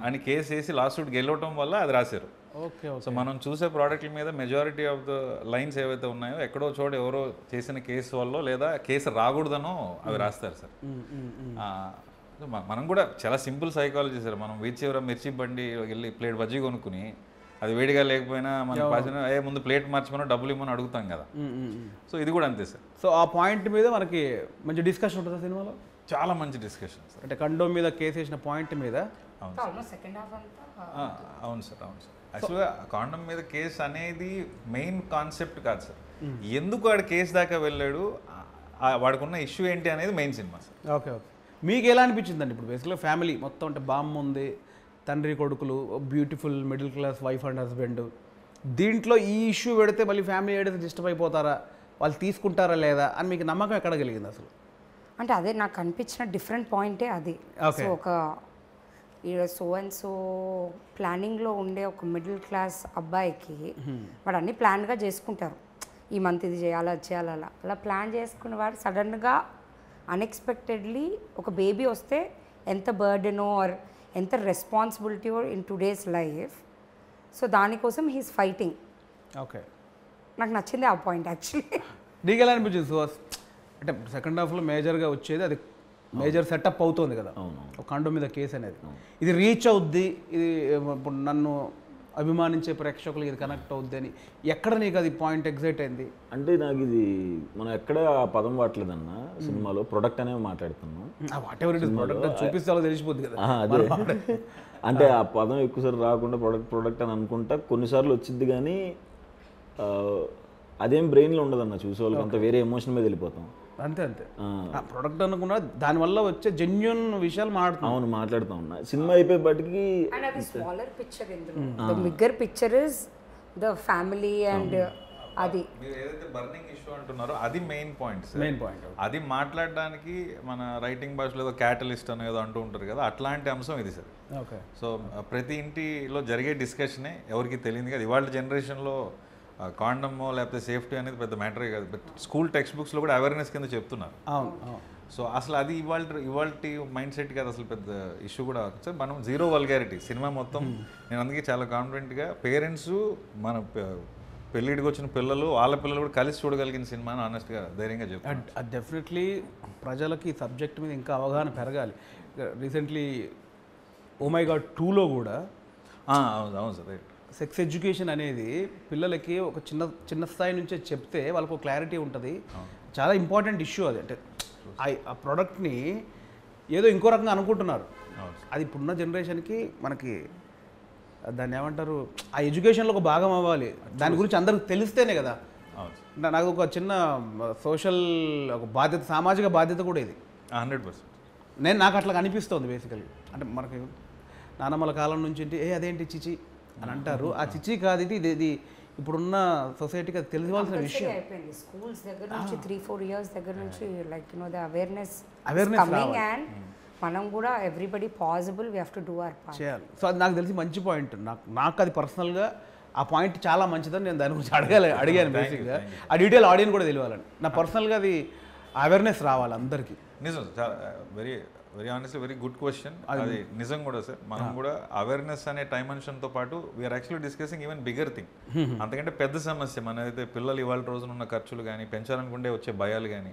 అని కేసు వేసి లా సూట్ గెలవటం వల్ల అది రాశారు. ఓకే. సో మనం చూసే ప్రోడక్ట్ల మీద మెజారిటీ ఆఫ్ ద లైన్స్ ఏవైతే ఉన్నాయో ఎక్కడో చోట ఎవరో చేసిన కేసు వల్ల లేదా కేసు రాకూడదనో అవి రాస్తారు సార్. మనం కూడా చాలా సింపుల్ సైకాలజీ సార్. మనం వీధి చివర మిర్చి బండి వెళ్ళి ప్లేట్ బజ్జీ కొనుక్కుని అది వేడిగా లేకపోయినా మన పాసిన ముందు ప్లేట్ మార్చుకుని డబ్బులు ఇవ్వమని అడుగుతాం కదా. సో ఇది కూడా అంతే సార్. సో ఆ పాయింట్ మీద మనకి మంచి డిస్కషన్ ఉంటుంది సినిమాలో, చాలా మంచి డిస్కషన్ సార్. అంటే కండోమ్ మీద కేసు వేసిన పాయింట్ మీద. అవును సార్, అవును సార్. యాక్చువల్గా కాండమ్ మీద కేసు అనేది మెయిన్ కాన్సెప్ట్ కాదు సార్. ఎందుకు వాడు కేసు దాకా వెళ్ళాడు, వాడికున్న ఇష్యూ ఏంటి అనేది main cinema sir. Okay okay. మీకు ఎలా అనిపించిందండి? ఇప్పుడు బేసిక్గా ఫ్యామిలీ మొత్తం, అంటే బామ్మ ఉంది, తండ్రి కొడుకులు, beautiful middle class wife and husband, దీంట్లో ఈ ఇష్యూ పెడితే మళ్ళీ ఫ్యామిలీ ఏదైతే డిస్టర్బ్ అయిపోతారా, వాళ్ళు తీసుకుంటారా లేదా అని మీకు నమ్మకం ఎక్కడ కలిగింది అసలు? అంటే అదే నాకు అనిపించిన డిఫరెంట్ పాయింటే అది. సో ఒక సో అండ్ సో ప్లానింగ్లో ఉండే ఒక మిడిల్ క్లాస్ అబ్బాయికి వాడు అన్నీ ప్లాన్గా చేసుకుంటారు, ఈ మంత్ ఇది చేయాలి అది చేయాలి, అలా ప్లాన్ చేసుకునేవాడు సడన్గా అన్ఎక్స్పెక్టెడ్లీ ఒక బేబీ వస్తే ఎంత బర్డెనో ఆర్ ఎంత responsibility in today's life. So దానికోసం హీస్ ఫైటింగ్. ఓకే. నాకు నచ్చింది ఆ పాయింట్ యాక్చువల్లీ. నీకు ఎలా అనిపించింది సుహాస్? అంటే సెకండ్ హాఫ్లో మేజర్గా వచ్చేది అది, మేజర్ సెటప్ అవుతుంది కదా ఒక కండోమ్ మీద కేసు అనేది. ఇది రీచ్ అవుద్ది, ఇది ఇప్పుడు నన్ను అభిమానించే ప్రేక్షకులు ఇది కనెక్ట్ అవుద్ది అని ఎక్కడ నీకు అది పాయింట్ ఎగ్జైట్ అయింది? అంటే నాకు ఇది మనం ఎక్కడ ఆ పదం వాడలేదన్న సినిమాలో, ప్రొడక్ట్ అనేవి మాట్లాడుతున్నాం. What ever it is, product చూపిస్తే తెలిసిపోద్ది కదా. అదే అంటే ఆ పదం ఎక్కువసార్లు రాకుండా ప్రొడక్ట్ అని అనుకుంటా కొన్నిసార్లు వచ్చింది, కానీ అదేం బ్రెయిన్లో ఉండదన్న చూసేవాళ్ళకి, అంత వేరే ఎమోషన్ మీద వెళ్ళిపోతాం. అంతే అంతే. ప్రొడక్ట్ అనుకున్నా దానివల్ల వచ్చే జెన్యూన్ విషయాలు మాట్లాడుతూ ఉన్నా. సినిమా అయిపోయేపటికి స్మాలర్ పిక్చర్, ఇందులో bigger picture is the family and అది మీరు ఏదైతే బర్నింగ్ ఇష్యూ అంటున్నారో అది మెయిన్ పాయింట్. అది మాట్లాడడానికి మన రైటింగ్ భాషలో ఏదో క్యాటలిస్ట్ అని ఏదో అంటూ ఉంటారు కదా, అట్లాంటి అంశం ఇది సార్. ఓకే. సో ప్రతి ఇంటిలో జరిగే డిస్కషనే ఎవరికి తెలియదు కదా. ఇవాళ జనరేషన్లో కాండమో లేకపోతే సేఫ్టీ అనేది పెద్ద మ్యాటరే కాదు, బట్ స్కూల్ టెక్స్ట్ బుక్స్లో కూడా అవేర్నెస్ కింద చెప్తున్నారు. సో అసలు అది ఇవాళ మైండ్ సెట్ కాదు, అసలు పెద్ద ఇష్యూ కూడా సార్. మనం జీరో వల్గారిటీ సినిమా మొత్తం. నేను అందుకే చాలా కాన్ఫిడెంట్గా పేరెంట్స్ మన పెళ్ళిడికి వచ్చిన పిల్లలు వాళ్ళ పిల్లలు కూడా కలిసి చూడగలిగిన సినిమా అని ఆనెస్ట్గా ధైర్యంగా చెప్తాను. అది డెఫినెట్లీ ప్రజలకి సబ్జెక్ట్ మీద ఇంకా అవగాహన పెరగాలి. రీసెంట్లీ ఓ మై గాడ్ 2లో కూడా అవును సార్, రైట్, సెక్స్ ఎడ్యుకేషన్ అనేది పిల్లలకి ఒక చిన్న స్థాయి నుంచే చెప్తే వాళ్ళకు క్లారిటీ ఉంటుంది. చాలా ఇంపార్టెంట్ ఇష్యూ అది. అంటే ఆ ప్రోడక్ట్ని ఏదో ఇంకో రకంగా అనుకుంటున్నారు, అది ఇప్పుడున్న జనరేషన్కి మనకి దాన్ని ఏమంటారు, ఆ ఎడ్యుకేషన్లో ఒక భాగం అవ్వాలి. దాని గురించి అందరికి తెలిస్తేనే కదా. నాకు ఒక చిన్న సోషల్ ఒక బాధ్యత, సామాజిక బాధ్యత కూడా ఇది 100%. నాకు అట్లా అనిపిస్తుంది బేసికలీ. అంటే మనకి నానమ్మల కాలం నుంచి అదేంటి చిచి అని అంటారు, ఆ చిచి కాదు ఇది ఇప్పుడున్న సొసైటీకి అది తెలియవలసిన విషయం. స్కూల్స్ దగ్గర నుంచి 3-4 years దగ్గర నుంచి like the awareness coming and మనం కూడా everybody possible we have to do our part చేయాలి. సో అది నాకు తెలిసి మంచి పాయింట్. నాకు అది పర్సనల్గా ఆ పాయింట్ చాలా మంచిదని నేను దాని గురించి అడిగాను బేసిక్గా. ఆ డీటెయిల్ ఆడియన్స్ కూడా తెలియాలని. నా పర్సనల్గా అది అవేర్నెస్ రావాలి అందరికీ. నిజం, చాలా very very honestly very good question. అది నిజం కూడా సార్. మనం కూడా అవేర్నెస్ అనే డైమెన్షన్తో పాటు we are actually discussing even bigger thing. అంతకంటే పెద్ద సమస్య మనదైతే పిల్లలు ఇవాళ రోజున ఉన్న ఖర్చులు కానీ, పెంచాలనుకుంటే వచ్చే భయాలు కానీ,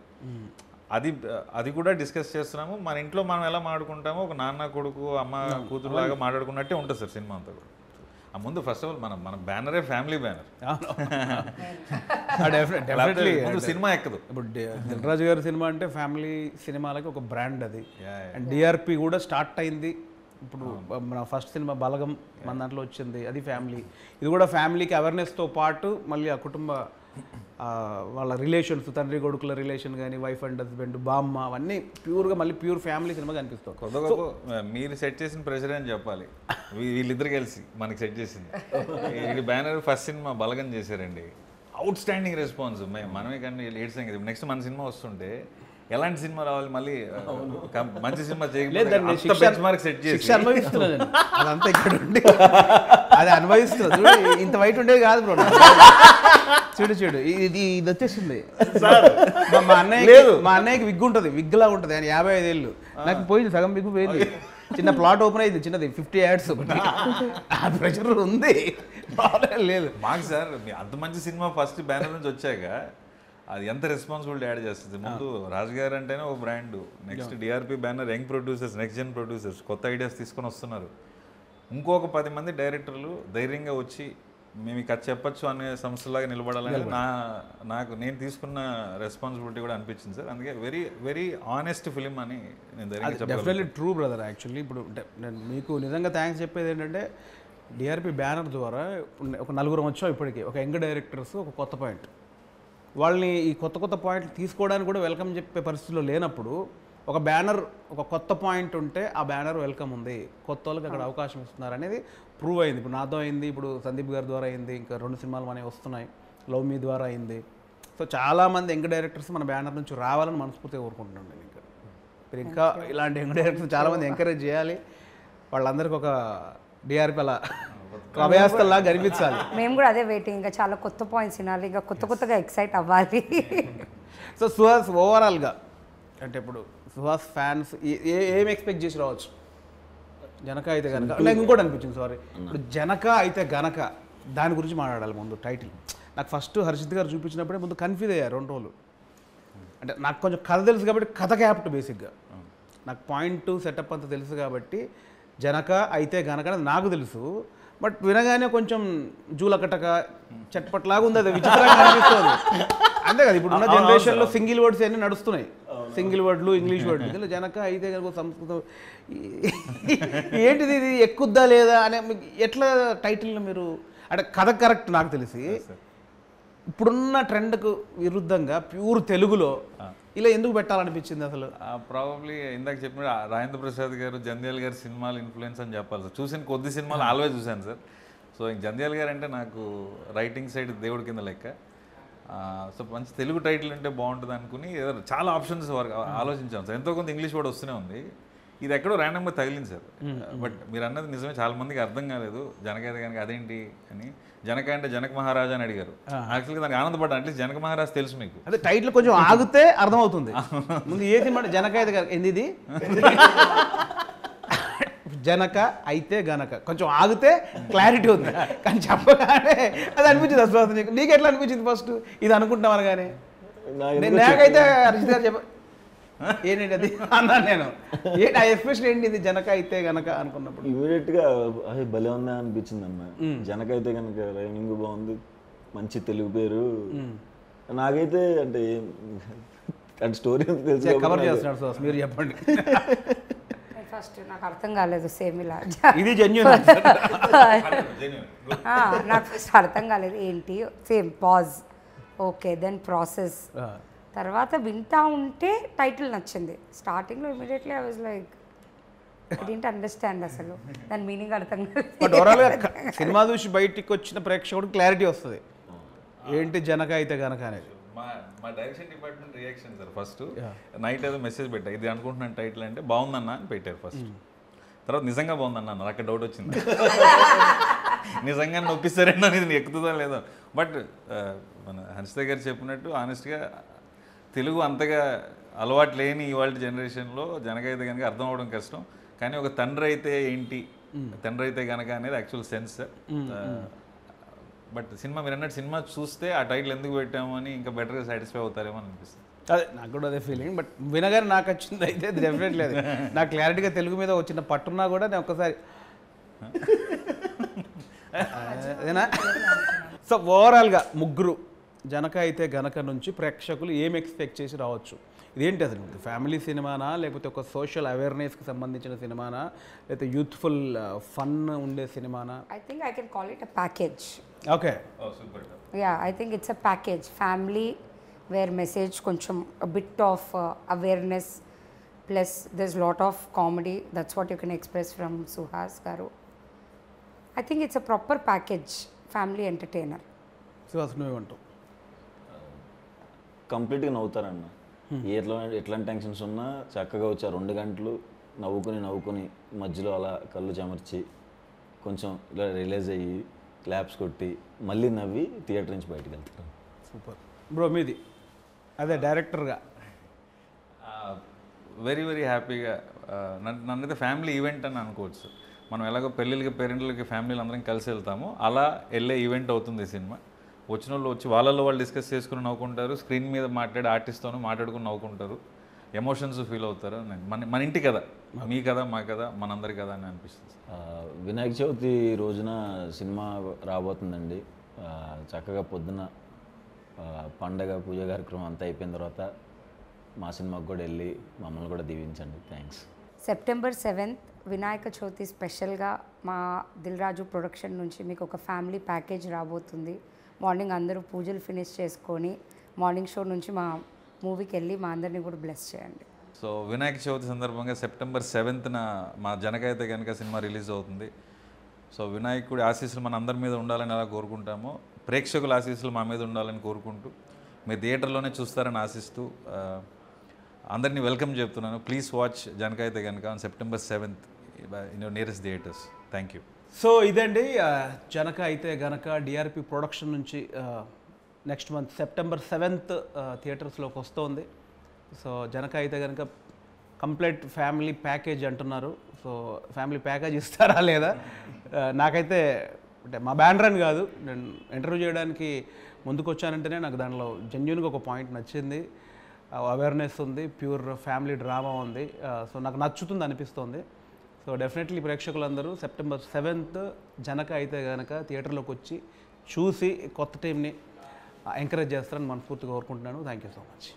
అది కూడా డిస్కస్ చేస్తున్నాము. మన ఇంట్లో మనం ఎలా మాట్లాడుకుంటామో ఒక నాన్న కొడుకు అమ్మ కూతురు లాగా మాట్లాడుకున్నట్టే ఉంటుంది సార్ సినిమా అంతా కూడా. ముందు ఫస్ట్ ఆఫ్ ఆల్ మన బ్యానరే ఫ్యామిలీ బ్యానర్. ముందు సినిమా ఎక్కదు. ఇప్పుడు దిల్రాజు గారి సినిమా అంటే ఫ్యామిలీ సినిమాలకి ఒక బ్రాండ్ అది. అండ్ డిఆర్పి కూడా స్టార్ట్ అయింది. ఇప్పుడు మన ఫస్ట్ సినిమా బలగం మన దాంట్లో వచ్చింది, అది ఫ్యామిలీ. ఇది కూడా ఫ్యామిలీకి అవేర్నెస్తో పాటు మళ్ళీ ఆ కుటుంబ వాళ్ళ రిలేషన్స్, తండ్రి కొడుకుల రిలేషన్ కానీ, వైఫ్ అండ్ హస్బెండ్, బామ్మ, అవన్నీ ప్యూర్గా మళ్ళీ ప్యూర్ ఫ్యామిలీ సినిమా కనిపిస్తుంది. కొద్దిగా మీరు సెట్ చేసిన ప్రెషర్ అని చెప్పాలి. వీళ్ళిద్దరు కలిసి మనకి సెట్ చేసింది. ఇది బ్యానర్ ఫస్ట్ సినిమా బలగం చేశారండి. Out standing response. మనమే కానీ ఏడ్సాం కదా. నెక్స్ట్ మన సినిమా వస్తుంటే ఎలాంటి సినిమా రావాలి, మళ్ళీ మంచి సినిమా చేయలేదు సెట్ చేసి అనుభవిస్తున్నాను. అదంతా ఇక్కడ ఉండి అది అనుభవిస్తున్నా. ఇంత వైట్ ఉండేది కాదు బ్రో. చూడు ఇది వచ్చేసింది. మా అన్నయ్యకి విగ్ ఉంటుంది, విగ్ లా ఉంటుంది. ఆయన 55 ఏళ్ళు. నాకు పోయింది, సగం విగ్ పోయింది. చిన్న ప్లాట్ ఓపెన్ అయింది, చిన్నది 50 యాడ్స్. ఆ ప్రెషర్ ఉంది, లేదు మాకు సార్. అంత మంచి సినిమా ఫస్ట్ బ్యానర్ నుంచి వచ్చాక అది ఎంత రెస్పాన్సిబిలిటీ యాడ్ చేస్తుంది. ముందు రాజు గారు అంటేనే ఒక brand. Next DRP banner, young producers, next Jan producers కొత్త ఐడియాస్ తీసుకొని వస్తున్నారు. ఇంకొక 10 మంది డైరెక్టర్లు ధైర్యంగా వచ్చి మేము ఇక చెప్పచ్చు అనే సంస్థలాగా నిలబడాలని నేను తీసుకున్న రెస్పాన్సిబిలిటీ కూడా అనిపించింది సార్. అందుకే వెరీ వెరీ ఆనెస్ట్ ఫిలిం అని నేను డెఫినెట్లీ ట్రూ బ్రదర్. యాక్చువల్లీ ఇప్పుడు నేను మీకు నిజంగా థ్యాంక్స్ చెప్పేది ఏంటంటే, డిఆర్పి బ్యానర్ ద్వారా ఒక 4 వచ్చాం ఇప్పటికీ. ఒక యంగ్ డైరెక్టర్స్, ఒక కొత్త పాయింట్. వాళ్ళని ఈ కొత్త పాయింట్లు తీసుకోవడానికి కూడా వెల్కమ్ చెప్పే పరిస్థితిలో లేనప్పుడు ఒక బ్యానర్, ఒక కొత్త పాయింట్ ఉంటే ఆ బ్యానర్ వెల్కమ్ ఉంది, కొత్త వాళ్ళకి అక్కడ అవకాశం ఇస్తున్నారు అనేది ప్రూవ్ అయింది. ఇప్పుడు నాతో అయింది, ఇప్పుడు సందీప్ గారి ద్వారా అయింది, ఇంకా 2 సినిమాలు మనవి వస్తున్నాయి, లవ్ మీ ద్వారా అయింది. సో చాలామంది యంగ్ డైరెక్టర్స్ మన బ్యానర్ నుంచి రావాలని మనస్ఫూర్తిగా కోరుకుంటున్నాను. నేను ఇంకా ఇలాంటి యంగ్ డైరెక్టర్స్ చాలామంది ఎంకరేజ్ చేయాలి. వాళ్ళందరికీ ఒక డిఆర్పి అలా అభయాస్తల్లా కనిపించాలి. మేము కూడా అదే వెయిటింగ్. ఇంకా చాలా కొత్త పాయింట్స్ వినాలి, ఇంకా కొత్తగా ఎక్సైట్ అవ్వాలి. సో సుహాస్ ఓవరాల్గా అంటే ఇప్పుడు సుహాస్ ఫ్యాన్స్ ఏం ఎక్స్పెక్ట్ చేసి రావచ్చు జనక అయితే గనక? నాకు ఇంకోటి అనిపించింది, సారీ, ఇప్పుడు జనక అయితే గనక దాని గురించి మాట్లాడాలి ముందు. టైటిల్ నాకు ఫస్ట్ హర్షిత్ గారు చూపించినప్పుడే ముందు కన్ఫ్యూజ్ అయ్యారు 2 రోజులు. అంటే నాకు కొంచెం కథ తెలుసు కాబట్టి కథ క్యాప్ట్ బేసిక్గా నాకు పాయింట్ సెటప్ అంతా తెలుసు కాబట్టి జనక అయితే గనక నాకు తెలుసు. బట్ వినగానే కొంచెం జూలకటక చట్పట్లాగా ఉంది, అది విచిత్రంగా అనిపిస్తుంది. అంతే కదా, ఇప్పుడున్న జనరేషన్లో సింగిల్ వర్డ్స్ అన్నీ నడుస్తున్నాయి, సింగిల్ వర్డ్లు, ఇంగ్లీష్ వర్డ్లు. ఇందులో జనక అయితే కనుక సంస్కృతం ఏంటిది, ఇది ఎక్కుద్దా లేదా అనే ఎట్లా టైటిల్ని మీరు అంటే కథ కరెక్ట్ నాకు తెలిసి ఇప్పుడున్న ట్రెండ్కు విరుద్ధంగా ప్యూర్ తెలుగులో ఇలా ఎందుకు పెట్టాలనిపించింది అసలు? ప్రాబబ్లీ ఇందాక చెప్పిన రాజేంద్ర ప్రసాద్ గారు, జంధ్యాల గారి సినిమాలు ఇన్ఫ్లుయెన్స్ అని చెప్పాలి సార్. చూసిన కొద్ది సినిమాలు ఆల్వేజ్ చూశాను సార్. సో జంధ్యాల గారు అంటే నాకు రైటింగ్ సైడ్ దేవుడి కింద లెక్క. సో మంచి తెలుగు టైటిల్ అంటే బాగుంటుంది అనుకుని చాలా ఆప్షన్స్ ఆలోచించాం సార్. ఎంతో కొంత ఇంగ్లీష్ వర్డ్ వస్తూనే ఉంది. ఇది ఎక్కడో ర్యాండమ్గా తగిలింది సార్. బట్ మీరు అన్నది నిజమే, చాలా మందికి అర్థం కాలేదు జనక అయితే కనుక అదేంటి అని. జనక అంటే జనక మహారాజా అని అడిగారు. యాక్చువల్గా దానికి ఆనందపడ్డా, అట్లీస్ట్ జనక మహారాజ్ తెలుసు మీకు. అదే టైటిల్ కొంచెం ఆగితే అర్థమవుతుంది. ముందు ఏ సినిమా జనక అయితే ఇది జనక అయితే గనక కొంచెం ఆగితే క్లారిటీ ఉంది, కానీ చెప్పగానే అది అనిపించింది అసలు. నీకు ఎట్లా అనిపించింది ఫస్ట్ ఇది అనుకుంటాం అనగానే? నాకైతే హర్షిత్ గారు చెప్ప ఏంటంటే అది అన్నాను నేను. ఏంటి ఎస్పెషల్ ఏంటి ఇది జనక అయితే గనక అనుకున్నప్పుడు ఇమీడియట్గా అది భలే ఉందా అనిపించింది అన్న. జనక అయితే కనుక రైమింగ్ బాగుంది, మంచి తెలుగు పేరు. నాకైతే అంటే స్టోరీ తెలుసు, కవర్ చేస్తున్నాడు సార్, మీరు చెప్పండి. ఫస్ట్ నాకు అర్థం కాలేదు, సేమ్ ఇలా ఇది జెన్యూన్. నాకు ఫస్ట్ అర్థం కాలేదు ఏంటి, same pause, okay, then process, తర్వాత వింటా ఉంటే టైటిల్ నచ్చింది. స్టార్టింగ్లో immediately I was like I didn't understand అసలు దాని మీనింగ్ అర్థం కాలేదు. బట్ ఓవరాల్గా సినిమా చూసి బయటికి వచ్చిన ప్రేక్షకుడికి క్లారిటీ వస్తుంది ఏంటి జనక అయితే గనక అనేది. మా direction department reaction sir. First night ఏదో మెసేజ్ పెట్టా, ఇది అనుకుంటున్నాను టైటిల్ అంటే బాగుందన్నా అని పెట్టారు ఫస్ట్. తర్వాత నిజంగా బాగుందన్నా అన్నారు. అక్కడ డౌట్ వచ్చింది, నిజంగా నొప్పిస్తారండి అనేది ఎక్కుతుందా లేదో. బట్ మన హర్షిత గారు చెప్పినట్టు ఆనెస్ట్గా తెలుగు అంతగా అలవాటు లేని ఇవాళ జనరేషన్లో జనకైతే కనుక అర్థం అవ్వడం కష్టం. కానీ ఒక తండ్రి అయితే ఏంటి, తండ్రి అయితే కనుక అనేది యాక్చువల్ సెన్స్. బట్ సినిమా మీరు అన్నట్టు సినిమా చూస్తే ఆ టైటిల్ ఎందుకు పెట్టాము అని ఇంకా బెటర్గా సాటిస్ఫై అవుతారేమో అని అనిపిస్తుంది. అదే నాకు కూడా అదే ఫీలింగ్. బట్ వినగానే నాకు వచ్చింది అయితే డెఫినెట్లీ లేదు. నాకు క్లారిటీగా తెలుగు మీద వచ్చిన పట్టున్నా కూడా నేను ఒక్కసారి అదేనా. సో ఓవరాల్గా ముగ్గురు జనక అయితే గనక నుంచి ప్రేక్షకులు ఏం ఎక్స్పెక్ట్ చేసి రావచ్చు? ఇదేంటి అసలు ఫ్యామిలీ సినిమానా, లేకపోతే ఒక సోషల్ అవేర్నెస్కి సంబంధించిన సినిమానా, లేకపోతే యూత్ఫుల్ ఫన్ ఉండే సినిమానా? I think I can call it a package. Okay. Yeah, I think it's a package. Family where message కొంచెం a bit of awareness plus there's lot of comedy. That's what you can express from Suhas garu. I think it's a proper package, family entertainer. Suhas నువ్వేమంటావు? కంప్లీట్గా నవ్వుతారన్న. ఎట్లాంటి tensions ఉన్నా చక్కగా వచ్చారు 2 గంటలు నవ్వుకుని మధ్యలో అలా కళ్ళు చెమర్చి కొంచెం ఇలా రిలీజ్ అయ్యి క్లాప్స్ కొట్టి మళ్ళీ నవ్వి థియేటర్ నుంచి బయటకు వెళ్తారు. Super bro. మీది అదే డైరెక్టర్గా వెరీ వెరీ హ్యాపీగా నన్నైతే ఫ్యామిలీ ఈవెంట్ అని అనుకోవచ్చు. మనం ఎలాగో పెళ్ళిళ్ళకి పేరెంట్లకి ఫ్యామిలీలు అందరం కలిసి వెళ్తామో అలా వెళ్ళే ఈవెంట్ అవుతుంది ఈ సినిమా. వచ్చిన వాళ్ళు వచ్చి వాళ్ళల్లో వాళ్ళు డిస్కస్ చేసుకుని నవ్వుకుంటారు, స్క్రీన్ మీద మాట్లాడే ఆర్టిస్ట్తోనూ మాట్లాడుకుని నవ్వుకుంటారు, ఎమోషన్స్ ఫీల్ అవుతారు. మన ఇంటి కదా, మీ కదా, మా కదా, మనందరి కదా అని అనిపిస్తుంది. వినాయక చవితి రోజున సినిమా రాబోతుందండి. చక్కగా పొద్దున పండగ పూజ కార్యక్రమం అంతా అయిపోయిన తర్వాత మా సినిమాకి కూడా వెళ్ళి మమ్మల్ని కూడా దీవించండి. Thanks. September 7th Vinayaka Chavithi స్పెషల్గా మా దిల్ రాజు ప్రొడక్షన్ నుంచి మీకు ఒక ఫ్యామిలీ ప్యాకేజ్ రాబోతుంది. మార్నింగ్ అందరూ పూజలు ఫినిష్ చేసుకొని మార్నింగ్ షో నుంచి మా మూవీకి వెళ్ళి మా అందరినీ కూడా బ్లెస్ చేయండి. సో వినాయక చవితి సందర్భంగా September 7th మా జనక అయితే కనుక సినిమా రిలీజ్ అవుతుంది. సో వినాయకుడి ఆశీస్సులు మన అందరి మీద ఉండాలని ఎలా కోరుకుంటామో ప్రేక్షకుల ఆశీస్సులు మా మీద ఉండాలని కోరుకుంటూ మీరు థియేటర్లోనే చూస్తారని ఆశిస్తూ అందరినీ వెల్కమ్ చెప్తున్నాను. ప్లీజ్ వాచ్ జనక అయితే కనుక on September 7th in your nearest theatres. Thank you. So ఇదండి జనక అయితే గనక డిఆర్పి ప్రొడక్షన్ నుంచి నెక్స్ట్ మంత్ September 7th థియేటర్స్లోకి వస్తుంది. సో జనక అయితే కనుక కంప్లీట్ ఫ్యామిలీ ప్యాకేజ్ అంటున్నారు. సో ఫ్యామిలీ ప్యాకేజ్ ఇస్తారా లేదా? నాకైతే అంటే మా బ్యానర్ అని కాదు, నేను ఇంటర్వ్యూ చేయడానికి ముందుకు వచ్చానంటేనే నాకు దానిలో జెన్యున్గా ఒక పాయింట్ నచ్చింది. అవేర్నెస్ ఉంది, ప్యూర్ ఫ్యామిలీ డ్రామా ఉంది. సో నాకు నచ్చుతుంది అనిపిస్తుంది. సో డెఫినెట్లీ ప్రేక్షకులందరూ September 7th జనక అయితే కనుక థియేటర్లోకి వచ్చి చూసి కొత్త టీంని ఎంకరేజ్ చేస్తారని మనస్ఫూర్తిగా కోరుకుంటున్నాను. Thank you so much.